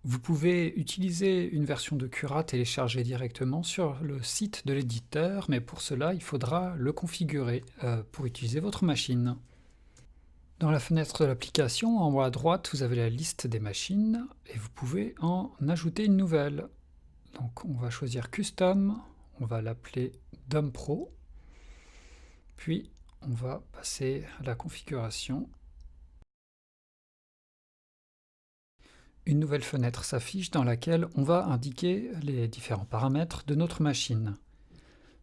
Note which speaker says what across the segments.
Speaker 1: Vous pouvez utiliser une version de Cura téléchargée directement sur le site de l'éditeur, mais pour cela, il faudra le configurer pour utiliser votre machine. Dans la fenêtre de l'application, en haut à droite, vous avez la liste des machines et vous pouvez en ajouter une nouvelle. Donc on va choisir Custom, on va l'appeler DOM Pro, puis on va passer à la configuration. Une nouvelle fenêtre s'affiche dans laquelle on va indiquer les différents paramètres de notre machine.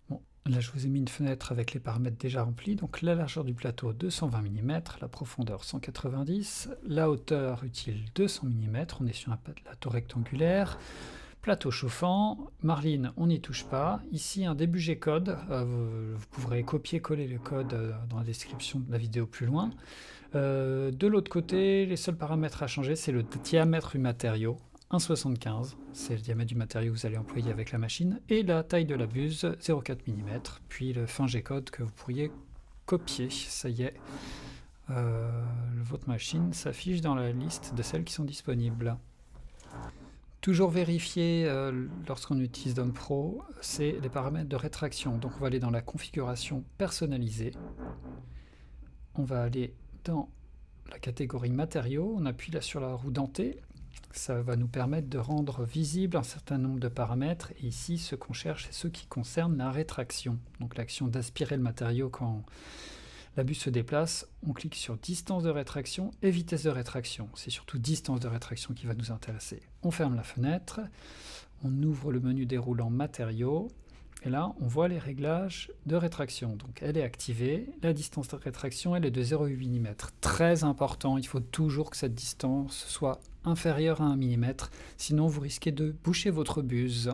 Speaker 1: Bon, là je vous ai mis une fenêtre avec les paramètres déjà remplis, donc la largeur du plateau 220 mm, la profondeur 190, la hauteur utile 200 mm, on est sur un plateau rectangulaire, plateau chauffant, Marline on n'y touche pas, ici un début G-code, vous pourrez copier-coller le code dans la description de la vidéo plus loin. De l'autre côté, les seuls paramètres à changer, c'est le diamètre du matériau, 1,75, c'est le diamètre du matériau que vous allez employer avec la machine, et la taille de la buse, 0,4 mm, puis le fin G-code que vous pourriez copier. Ça y est, votre machine s'affiche dans la liste de celles qui sont disponibles. Toujours vérifier lorsqu'on utilise DOM Pro, c'est les paramètres de rétraction. Donc on va aller dans la configuration personnalisée. On va aller dans la catégorie matériaux, on appuie là sur la roue dentée. Ça va nous permettre de rendre visible un certain nombre de paramètres. Et ici, ce qu'on cherche, c'est ceux qui concernent la rétraction. Donc l'action d'aspirer le matériau quand la buse se déplace. On clique sur distance de rétraction et vitesse de rétraction. C'est surtout distance de rétraction qui va nous intéresser. On ferme la fenêtre, on ouvre le menu déroulant matériaux. Et là, on voit les réglages de rétraction. Donc elle est activée, la distance de rétraction elle est de 0,8 mm. Très important, il faut toujours que cette distance soit inférieure à 1 mm, sinon vous risquez de boucher votre buse.